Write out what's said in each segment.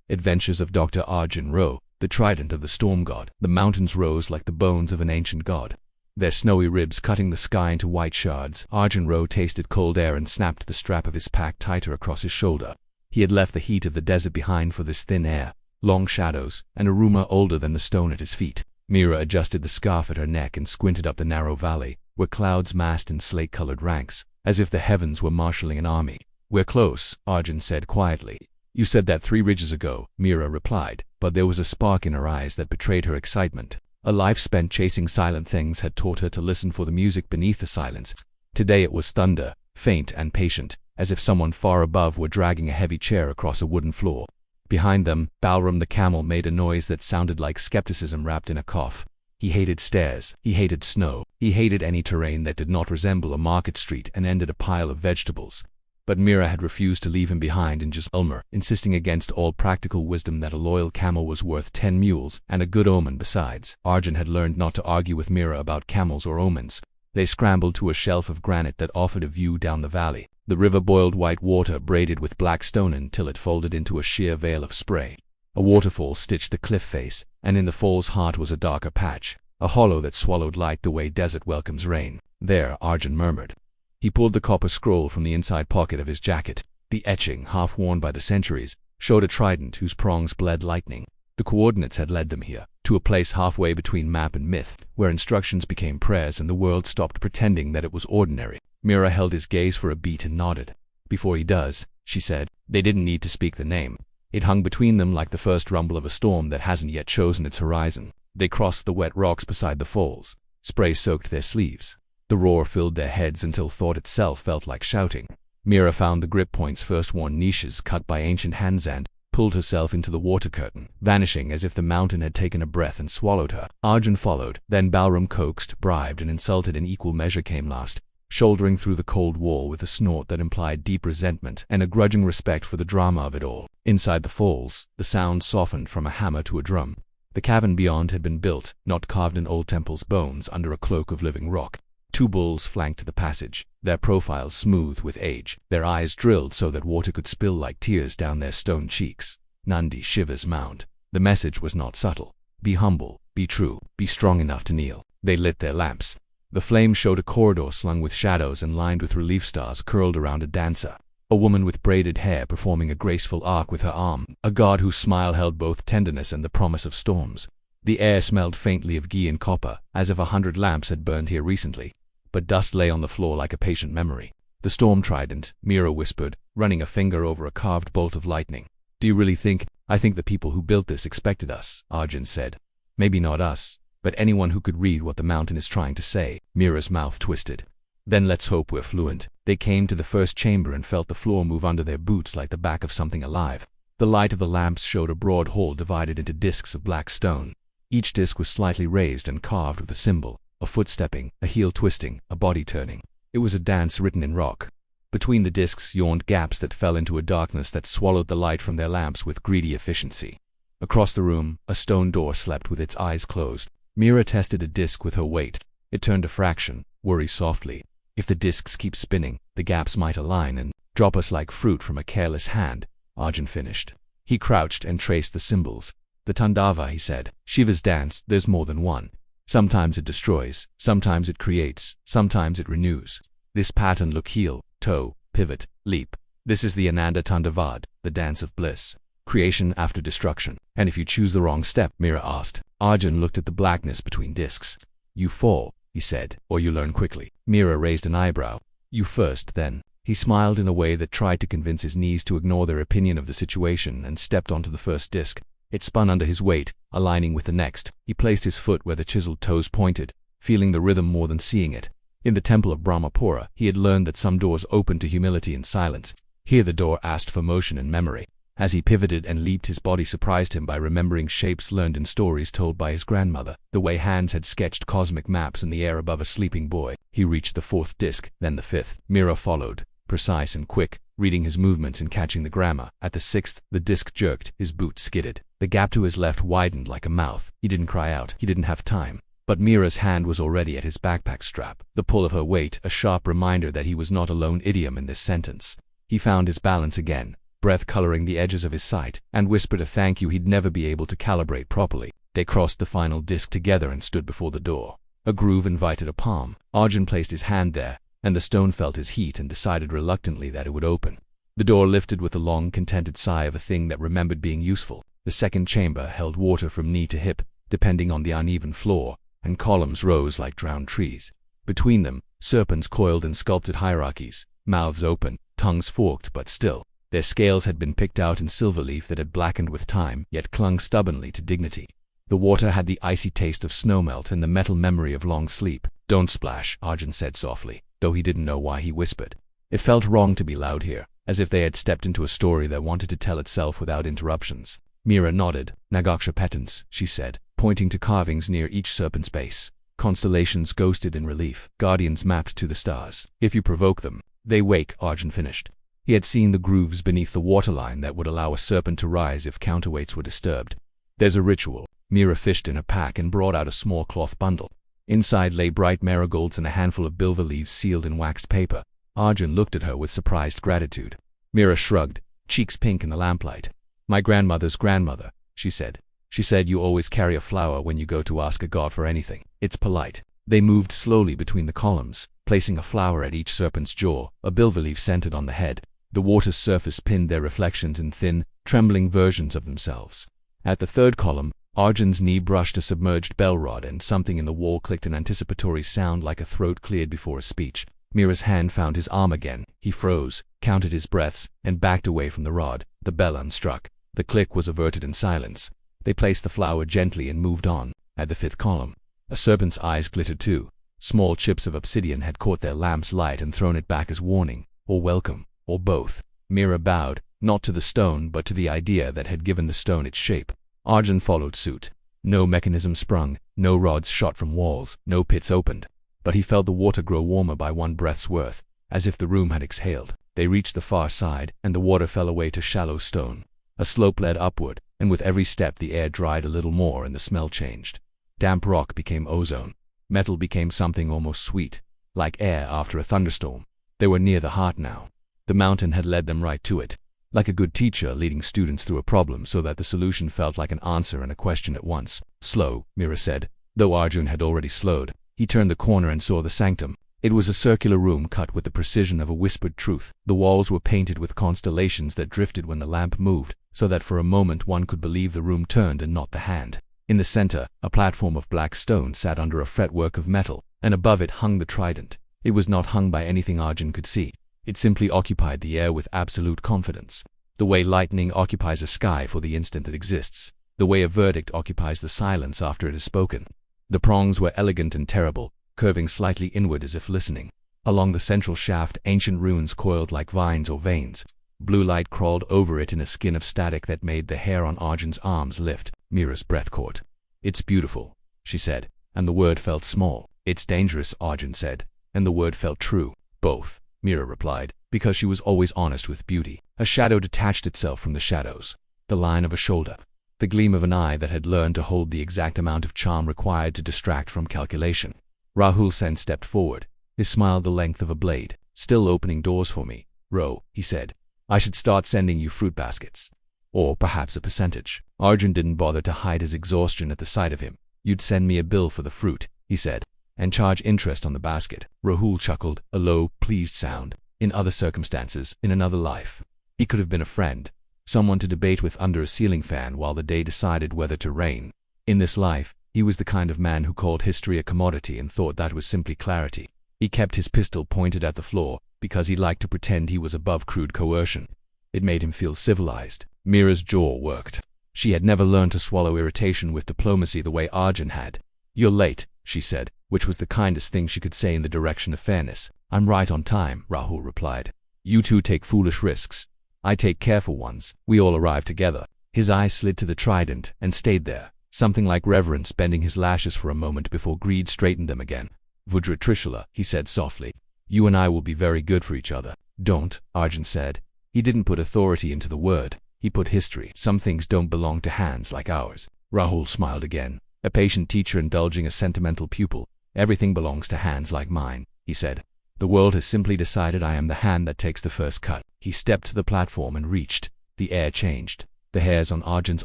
Adventures of Dr. Arjun Ro, the Trident of the Storm God. The mountains rose like the bones of an ancient god, their snowy ribs cutting the sky into white shards. Arjun Ro tasted cold air and snapped the strap of his pack tighter across his shoulder. He had left the heat of the desert behind for this thin air, long shadows, and a rumor older than the stone at his feet. Meera adjusted the scarf at her neck and squinted up the narrow valley, where clouds massed in slate-colored ranks, as if the heavens were marshalling an army. "We're close," Arjun said quietly. "You said that 3 ridges ago," Meera replied, but there was a spark in her eyes that betrayed her excitement. A life spent chasing silent things had taught her to listen for the music beneath the silence. Today it was thunder, faint and patient, as if someone far above were dragging a heavy chair across a wooden floor. Behind them, Balram the camel made a noise that sounded like skepticism wrapped in a cough. He hated stairs, he hated snow, he hated any terrain that did not resemble a market street and ended a pile of vegetables. But Meera had refused to leave him behind in just Ulmer, insisting against all practical wisdom that a loyal camel was worth 10 mules, and a good omen besides. Arjun had learned not to argue with Meera about camels or omens. They scrambled to a shelf of granite that offered a view down the valley. The river boiled white water braided with black stone until it folded into a sheer veil of spray. A waterfall stitched the cliff face, and in the fall's heart was a darker patch, a hollow that swallowed light the way desert welcomes rain. "There," Arjun murmured. He pulled the copper scroll from the inside pocket of his jacket. The etching, half-worn by the centuries, showed a trident whose prongs bled lightning. The coordinates had led them here, to a place halfway between map and myth, where instructions became prayers and the world stopped pretending that it was ordinary. Meera held his gaze for a beat and nodded. "Before he does," she said. They didn't need to speak the name. It hung between them like the first rumble of a storm that hasn't yet chosen its horizon. They crossed the wet rocks beside the falls. Spray soaked their sleeves. The roar filled their heads until thought itself felt like shouting. Meera found the grip point's first-worn niches cut by ancient hands and pulled herself into the water curtain, vanishing as if the mountain had taken a breath and swallowed her. Arjun followed. Then Balram coaxed, bribed, and insulted in equal measure came last, shouldering through the cold wall with a snort that implied deep resentment and a grudging respect for the drama of it all. Inside the falls, the sound softened from a hammer to a drum. The cavern beyond had been built, not carved in old temple's bones, under a cloak of living rock. 2 bulls flanked the passage, their profiles smooth with age, their eyes drilled so that water could spill like tears down their stone cheeks. Nandi Shiva's mount. The message was not subtle. Be humble, be true, be strong enough to kneel. They lit their lamps. The flame showed a corridor slung with shadows and lined with relief stars curled around a dancer. A woman with braided hair performing a graceful arc with her arm. A god whose smile held both tenderness and the promise of storms. The air smelled faintly of ghee and copper, as if 100 lamps had burned here recently. But dust lay on the floor like a patient memory. "The storm trident," Meera whispered, running a finger over a carved bolt of lightning. "Do you really think?" "I think the people who built this expected us," Arjun said. "Maybe not us, but anyone who could read what the mountain is trying to say." Meera's mouth twisted. "Then let's hope we're fluent." They came to the first chamber and felt the floor move under their boots like the back of something alive. The light of the lamps showed a broad hall divided into discs of black stone. Each disc was slightly raised and carved with a symbol. A foot stepping, a heel twisting, a body turning. It was a dance written in rock. Between the discs yawned gaps that fell into a darkness that swallowed the light from their lamps with greedy efficiency. Across the room, a stone door slept with its eyes closed. Meera tested a disc with her weight. It turned a fraction, worry softly. "If the discs keep spinning, the gaps might align and drop us like fruit from a careless hand," Arjun finished. He crouched and traced the symbols. "The Tandava," he said. "Shiva's dance, there's more than one. Sometimes it destroys, sometimes it creates, sometimes it renews. This pattern look heel, toe, pivot, leap. This is the Ananda Tandavad, the dance of bliss. Creation after destruction. And if you choose the wrong step," Meera asked. Arjun looked at the blackness between discs. "You fall," he said, "or you learn quickly." Meera raised an eyebrow. "You first, then." He smiled in a way that tried to convince his knees to ignore their opinion of the situation and stepped onto the first disc. It spun under his weight, aligning with the next. He placed his foot where the chiseled toes pointed, feeling the rhythm more than seeing it. In the temple of Brahmapura, he had learned that some doors opened to humility and silence. Here the door asked for motion and memory. As he pivoted and leaped, his body surprised him by remembering shapes learned in stories told by his grandmother, the way hands had sketched cosmic maps in the air above a sleeping boy. He reached the 4th disc, then the 5th. Meera followed, precise and quick, reading his movements and catching the grammar. At the 6th, the disc jerked, his boot skidded. The gap to his left widened like a mouth. He didn't cry out. He didn't have time. But Meera's hand was already at his backpack strap. The pull of her weight, a sharp reminder that he was not alone idiom in this sentence. He found his balance again. breath coloring the edges of his sight, and whispered a thank you he'd never be able to calibrate properly. They crossed the final disc together and stood before the door. A groove invited a palm. Arjun placed his hand there, and the stone felt his heat and decided reluctantly that it would open. The door lifted with a long, contented sigh of a thing that remembered being useful. The second chamber held water from knee to hip, depending on the uneven floor, and columns rose like drowned trees. Between them, serpents coiled in sculpted hierarchies, mouths open, tongues forked but still. Their scales had been picked out in silver leaf that had blackened with time, yet clung stubbornly to dignity. The water had the icy taste of snowmelt and the metal memory of long sleep. "Don't splash," Arjun said softly, though he didn't know why he whispered. It felt wrong to be loud here, as if they had stepped into a story that wanted to tell itself without interruptions. Meera nodded. "Nagaksha patterns," she said, pointing to carvings near each serpent's base. Constellations ghosted in relief, guardians mapped to the stars. "If you provoke them, they wake," Arjun finished. He had seen the grooves beneath the waterline that would allow a serpent to rise if counterweights were disturbed. "There's a ritual." Meera fished in her pack and brought out a small cloth bundle. Inside lay bright marigolds and a handful of bilva leaves sealed in waxed paper. Arjun looked at her with surprised gratitude. Meera shrugged, cheeks pink in the lamplight. "My grandmother's grandmother," she said. "She said you always carry a flower when you go to ask a god for anything. It's polite." They moved slowly between the columns, placing a flower at each serpent's jaw, a bilva leaf centered on the head. The water's surface pinned their reflections in thin, trembling versions of themselves. At the third column, Arjun's knee brushed a submerged bell rod and something in the wall clicked an anticipatory sound like a throat cleared before a speech. Meera's hand found his arm again. He froze, counted his breaths, and backed away from the rod. The bell unstruck. The click was averted in silence. They placed the flower gently and moved on. At the fifth column, a serpent's eyes glittered too. Small chips of obsidian had caught their lamp's light and thrown it back as warning, or welcome, or both. Meera bowed, not to the stone but to the idea that had given the stone its shape. Arjun followed suit. No mechanism sprung, no rods shot from walls, no pits opened. But he felt the water grow warmer by one breath's worth, as if the room had exhaled. They reached the far side, and the water fell away to shallow stone. A slope led upward, and with every step the air dried a little more and the smell changed. Damp rock became ozone. Metal became something almost sweet, like air after a thunderstorm. They were near the heart now. The mountain had led them right to it, like a good teacher leading students through a problem so that the solution felt like an answer and a question at once. "Slow," Meera said. Though Arjun had already slowed, he turned the corner and saw the sanctum. It was a circular room cut with the precision of a whispered truth. The walls were painted with constellations that drifted when the lamp moved, so that for a moment one could believe the room turned and not the hand. In the center, a platform of black stone sat under a fretwork of metal, and above it hung the trident. It was not hung by anything Arjun could see. It simply occupied the air with absolute confidence. The way lightning occupies a sky for the instant it exists. The way a verdict occupies the silence after it is spoken. The prongs were elegant and terrible, curving slightly inward as if listening. Along the central shaft, ancient runes coiled like vines or veins. Blue light crawled over it in a skin of static that made the hair on Arjun's arms lift. Meera's breath caught. "It's beautiful," she said, and the word felt small. "It's dangerous," Arjun said, and the word felt true. "Both," Meera replied, because she was always honest with beauty. A shadow detached itself from the shadows. The line of a shoulder. The gleam of an eye that had learned to hold the exact amount of charm required to distract from calculation. Rahul Sen stepped forward, his smile the length of a blade. "Still opening doors for me, Ro," he said. "I should start sending you fruit baskets. Or perhaps a percentage." Arjun didn't bother to hide his exhaustion at the sight of him. "You'd send me a bill for the fruit," he said, "and charge interest on the basket." Rahul chuckled, a low, pleased sound. In other circumstances, in another life, he could have been a friend, someone to debate with under a ceiling fan while the day decided whether to rain. In this life, he was the kind of man who called history a commodity and thought that was simply clarity. He kept his pistol pointed at the floor because he liked to pretend he was above crude coercion. It made him feel civilized. Meera's jaw worked. She had never learned to swallow irritation with diplomacy the way Arjun had. "You're late," she said, which was the kindest thing she could say in the direction of fairness. "I'm right on time," Rahul replied. "You two take foolish risks. I take careful ones. We all arrive together." His eyes slid to the trident and stayed there, something like reverence bending his lashes for a moment before greed straightened them again. "Vudra Trishula," he said softly. "You and I will be very good for each other." "Don't," Arjun said. He didn't put authority into the word. He put history. "Some things don't belong to hands like ours." Rahul smiled again. A patient teacher indulging a sentimental pupil. "Everything belongs to hands like mine," he said. "The world has simply decided I am the hand that takes the first cut." He stepped to the platform and reached, The air changed. The hairs on Arjun's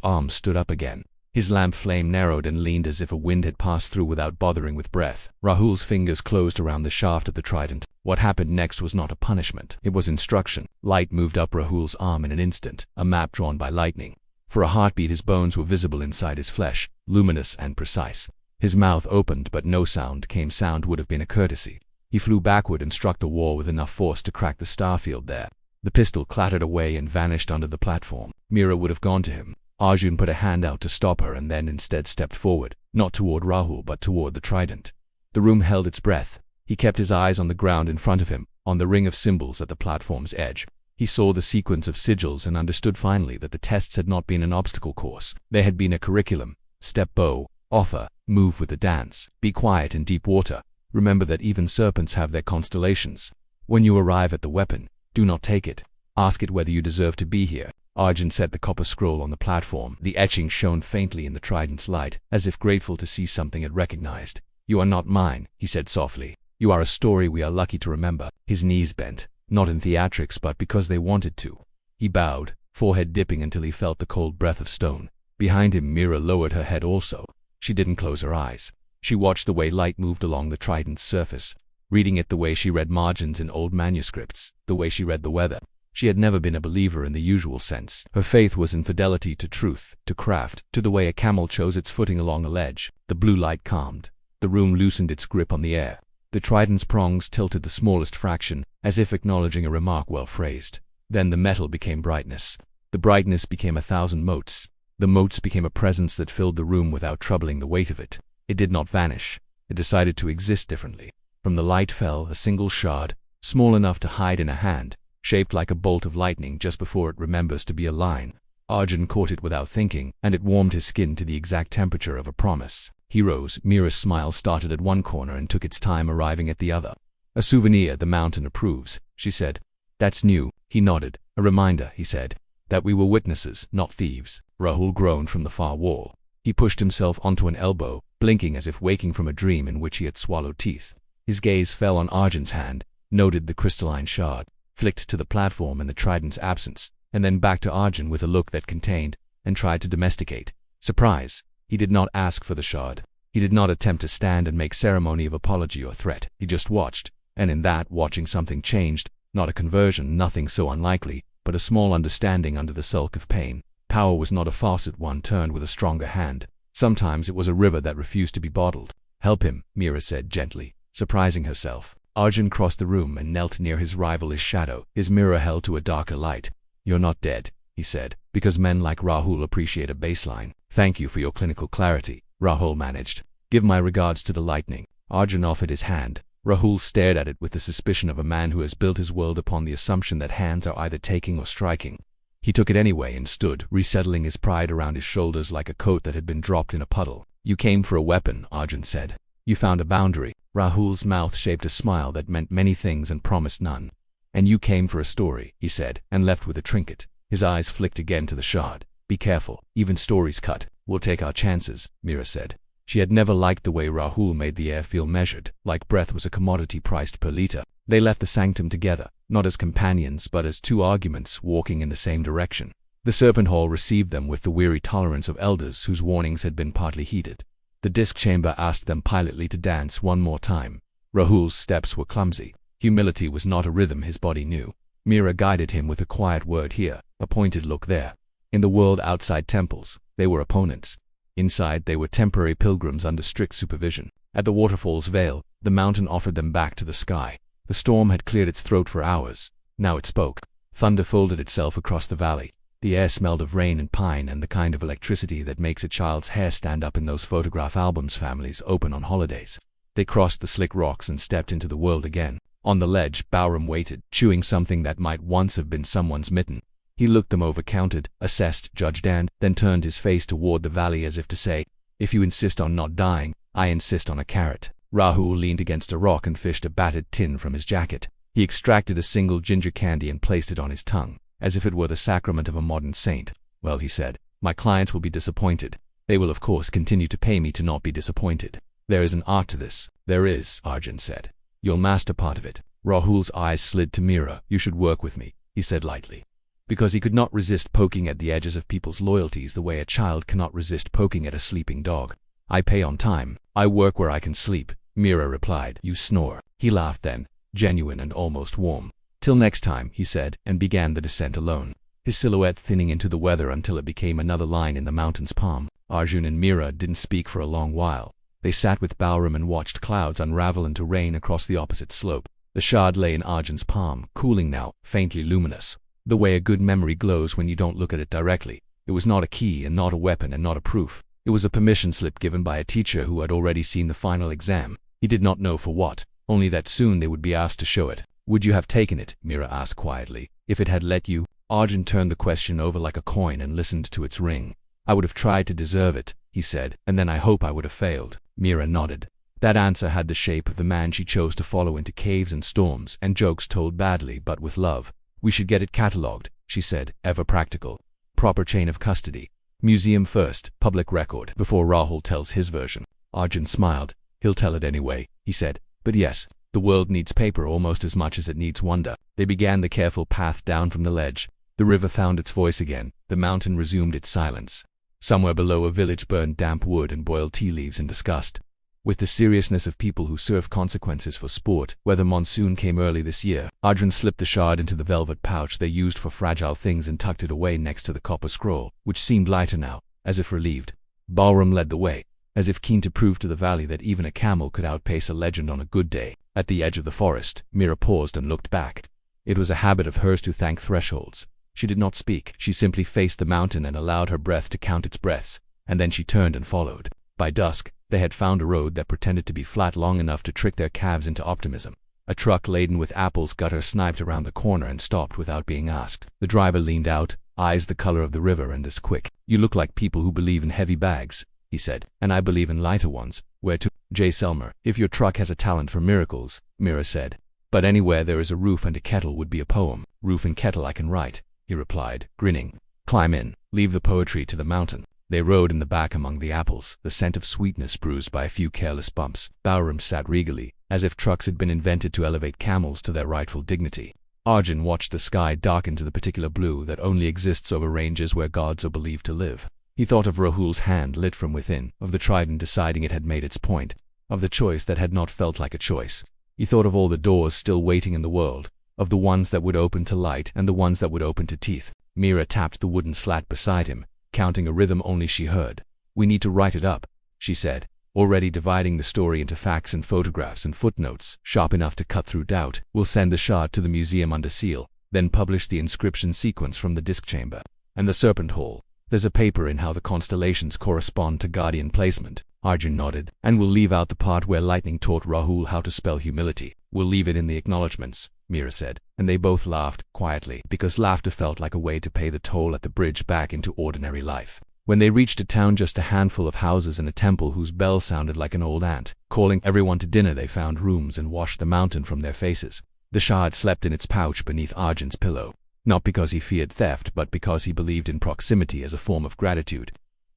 arms stood up again. His lamp flame narrowed and leaned as if a wind had passed through without bothering with breath. Rahul's fingers closed around the shaft of the trident. What happened next was not a punishment. It was instruction. Light moved up Rahul's arm in an instant, a map drawn by lightning. For a heartbeat his bones were visible inside his flesh, luminous and precise. His mouth opened, but no sound came. Sound would have been a courtesy. He flew backward and struck the wall with enough force to crack the starfield there. The pistol clattered away and vanished under the platform. Meera would have gone to him. Arjun put a hand out to stop her and then instead stepped forward, not toward Rahul but toward the trident. The room held its breath. He kept his eyes on the ground in front of him, on the ring of symbols at the platform's edge. He saw the sequence of sigils and understood finally that the tests had not been an obstacle course. They had been a curriculum. Step bow, offer, move with the dance, be quiet in deep water. Remember that even serpents have their constellations. When you arrive at the weapon, do not take it. Ask it whether you deserve to be here. Arjun set the copper scroll on the platform. The etching shone faintly in the trident's light, as if grateful to see something it recognized. You are not mine, he said softly. You are a story we are lucky to remember. His knees bent, not in theatrics but because they wanted to. He bowed, forehead dipping until he felt the cold breath of stone. Behind him, Meera lowered her head also. She didn't close her eyes. She watched the way light moved along the trident's surface, reading it the way she read margins in old manuscripts, the way she read the weather. She had never been a believer in the usual sense. Her faith was in fidelity to truth, to craft, to the way a camel chose its footing along a ledge. The blue light calmed. The room loosened its grip on the air. The trident's prongs tilted the smallest fraction, as if acknowledging a remark well phrased. Then the metal became brightness. The brightness became 1,000 motes. The motes became a presence that filled the room without troubling the weight of it. It did not vanish. It decided to exist differently. From the light fell a single shard, small enough to hide in a hand, shaped like a bolt of lightning just before it remembers to be a line. Arjun caught it without thinking, and it warmed his skin to the exact temperature of a promise. He rose. Meera's smile started at one corner and took its time arriving at the other. A souvenir the mountain approves, she said. That's new. He nodded. A reminder, he said, that we were witnesses, not thieves. Rahul groaned from the far wall. He pushed himself onto an elbow, blinking as if waking from a dream in which he had swallowed teeth. His gaze fell on Arjun's hand, noted the crystalline shard, flicked to the platform and the trident's absence, and then back to Arjun with a look that contained, and tried to domesticate, surprise. He did not ask for the shard. He did not attempt to stand and make ceremony of apology or threat. He just watched, and in that watching something changed, not a conversion, nothing so unlikely, but a small understanding under the sulk of pain. Power was not a faucet one turned with a stronger hand. Sometimes it was a river that refused to be bottled. Help him, Meera said gently, surprising herself. Arjun crossed the room and knelt near his rival, his shadow, his mirror held to a darker light. You're not dead, he said, because men like Rahul appreciate a baseline. Thank you for your clinical clarity, Rahul managed. Give my regards to the lightning. Arjun offered his hand. Rahul stared at it with the suspicion of a man who has built his world upon the assumption that hands are either taking or striking. He took it anyway and stood, resettling his pride around his shoulders like a coat that had been dropped in a puddle. You came for a weapon, Arjun said. You found a boundary. Rahul's mouth shaped a smile that meant many things and promised none. And you came for a story, he said, and left with a trinket. His eyes flicked again to the shard. Be careful, even stories cut. We'll take our chances, Meera said. She had never liked the way Rahul made the air feel measured, like breath was a commodity priced per liter. They left the sanctum together, not as companions but as two arguments walking in the same direction. The serpent hall received them with the weary tolerance of elders whose warnings had been partly heeded. The disc chamber asked them pilotly to dance one more time. Rahul's steps were clumsy. Humility was not a rhythm his body knew. Meera guided him with a quiet word here, a pointed look there. In the world outside temples, they were opponents. Inside, they were temporary pilgrims under strict supervision. At the waterfall's veil, the mountain offered them back to the sky. The storm had cleared its throat for hours. Now it spoke. Thunder folded itself across the valley. The air smelled of rain and pine and the kind of electricity that makes a child's hair stand up in those photograph albums families open on holidays. They crossed the slick rocks and stepped into the world again. On the ledge, Bowram waited, chewing something that might once have been someone's mitten. He looked them over, counted, assessed, judged, and then turned his face toward the valley as if to say, if you insist on not dying, I insist on a carrot. Rahul leaned against a rock and fished a battered tin from his jacket. He extracted a single ginger candy and placed it on his tongue, as if it were the sacrament of a modern saint. Well, he said, my clients will be disappointed. They will of course continue to pay me to not be disappointed. There is an art to this. There is, Arjun said. You'll master part of it. Rahul's eyes slid to Meera. You should work with me, he said lightly. because he could not resist poking at the edges of people's loyalties the way a child cannot resist poking at a sleeping dog. I pay on time. I work where I can sleep, Meera replied. You snore. He laughed then, genuine and almost warm. Till next time, he said, and began the descent alone, his silhouette thinning into the weather until it became another line in the mountain's palm. Arjun and Meera didn't speak for a long while. They sat with Balram and watched clouds unravel into rain across the opposite slope. The shard lay in Arjun's palm, cooling now, faintly luminous, the way a good memory glows when you don't look at it directly. It was not a key and not a weapon and not a proof. It was a permission slip given by a teacher who had already seen the final exam. He did not know for what, only that soon they would be asked to show it. Would you have taken it? Meera asked quietly, if it had let you? Arjun turned the question over like a coin and listened to its ring. I would have tried to deserve it, he said, and then I hope I would have failed. Meera nodded. That answer had the shape of the man she chose to follow into caves and storms and jokes told badly but with love. We should get it catalogued, she said, ever practical. Proper chain of custody. Museum first, public record, before Rahul tells his version. Arjun smiled. He'll tell it anyway, he said. But yes, the world needs paper almost as much as it needs wonder. They began the careful path down from the ledge. The river found its voice again. The mountain resumed its silence. Somewhere below a village burned damp wood and boiled tea leaves in disgust. With the seriousness of people who serve consequences for sport, where the monsoon came early this year, Arjun slipped the shard into the velvet pouch they used for fragile things and tucked it away next to the copper scroll, which seemed lighter now, as if relieved. Balram led the way, as if keen to prove to the valley that even a camel could outpace a legend on a good day. At the edge of the forest, Meera paused and looked back. It was a habit of hers to thank thresholds. She did not speak. She simply faced the mountain and allowed her breath to count its breaths, and then she turned and followed. By dusk, they had found a road that pretended to be flat long enough to trick their calves into optimism. A truck laden with apples gutter sniped around the corner and stopped without being asked. The driver leaned out, eyes the color of the river and as quick. You look like people who believe in heavy bags, he said, and I believe in lighter ones. Where to? J. Selmer. If your truck has a talent for miracles, Meera said. But anywhere there is a roof and a kettle would be a poem. Roof and kettle I can write, he replied, grinning. Climb in. Leave the poetry to the mountain. They rode in the back among the apples, the scent of sweetness bruised by a few careless bumps. Balram sat regally, as if trucks had been invented to elevate camels to their rightful dignity. Arjun watched the sky darken to the particular blue that only exists over ranges where gods are believed to live. He thought of Rahul's hand lit from within, of the trident deciding it had made its point, of the choice that had not felt like a choice. He thought of all the doors still waiting in the world, of the ones that would open to light and the ones that would open to teeth. Meera tapped the wooden slat beside him, counting a rhythm only she heard. We need to write it up, she said, already dividing the story into facts and photographs and footnotes, sharp enough to cut through doubt. We'll send the shard to the museum under seal, then publish the inscription sequence from the disc chamber. And the serpent hole. There's a paper in how the constellations correspond to guardian placement. Arjun nodded. And we'll leave out the part where lightning taught Rahul how to spell humility. We'll leave it in the acknowledgements, Meera said, and they both laughed, quietly, because laughter felt like a way to pay the toll at the bridge back into ordinary life. When they reached a town just a handful of houses and a temple whose bell sounded like an old aunt, calling everyone to dinner, they found rooms and washed the mountain from their faces. The shard slept in its pouch beneath Arjun's pillow, not because he feared theft but because he believed in proximity as a form of gratitude.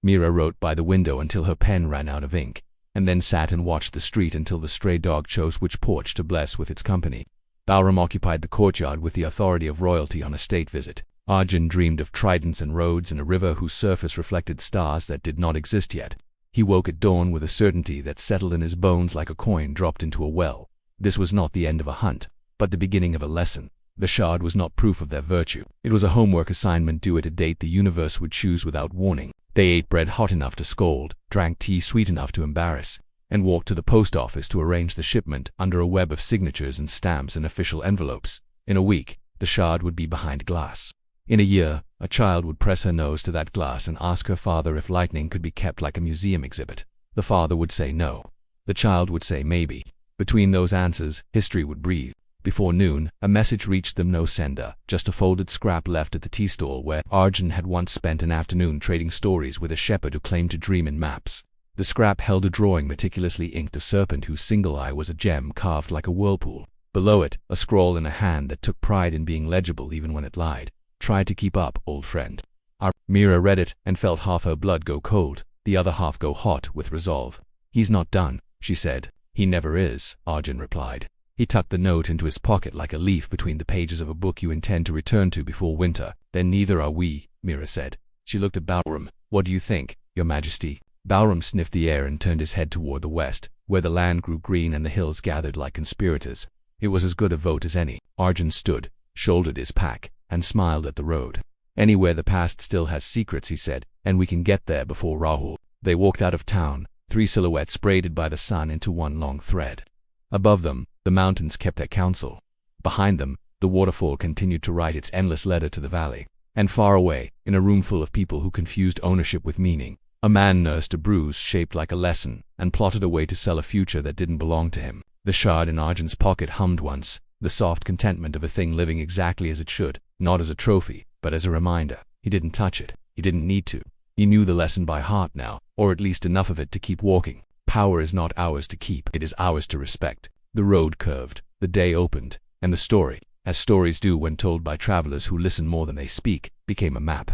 Meera wrote by the window until her pen ran out of ink, and then sat and watched the street until the stray dog chose which porch to bless with its company. Balram occupied the courtyard with the authority of royalty on a state visit. Arjun dreamed of tridents and roads and a river whose surface reflected stars that did not exist yet. He woke at dawn with a certainty that settled in his bones like a coin dropped into a well. This was not the end of a hunt, but the beginning of a lesson. The shard was not proof of their virtue. It was a homework assignment due at a date the universe would choose without warning. They ate bread hot enough to scold, drank tea sweet enough to embarrass, and walked to the post office to arrange the shipment under a web of signatures and stamps and official envelopes. In a week, the shard would be behind glass. In a year, a child would press her nose to that glass and ask her father if lightning could be kept like a museum exhibit. The father would say no. The child would say maybe. Between those answers, history would breathe. Before noon, a message reached them, no sender, just a folded scrap left at the tea stall where Arjun had once spent an afternoon trading stories with a shepherd who claimed to dream in maps. The scrap held a drawing meticulously inked, a serpent whose single eye was a gem carved like a whirlpool. Below it, a scroll in a hand that took pride in being legible even when it lied. Try to keep up, old friend. Meera read it and felt half her blood go cold, the other half go hot with resolve. He's not done, she said. He never is, Arjun replied. He tucked the note into his pocket like a leaf between the pages of a book you intend to return to before winter. Then neither are we, Meera said. She looked at Balram. What do you think, Your Majesty? Balram sniffed the air and turned his head toward the west, where the land grew green and the hills gathered like conspirators. It was as good a vote as any. Arjun stood, shouldered his pack, and smiled at the road. Anywhere the past still has secrets, he said, and we can get there before Rahul. They walked out of town, 3 silhouettes braided by the sun into one long thread. Above them, the mountains kept their counsel. Behind them, the waterfall continued to write its endless letter to the valley. And far away, in a room full of people who confused ownership with meaning, a man nursed a bruise shaped like a lesson and plotted a way to sell a future that didn't belong to him. The shard in Arjun's pocket hummed once, the soft contentment of a thing living exactly as it should, not as a trophy, but as a reminder. He didn't touch it. He didn't need to. He knew the lesson by heart now, or at least enough of it to keep walking. Power is not ours to keep, it is ours to respect. The road curved, the day opened, and the story, as stories do when told by travelers who listen more than they speak, became a map.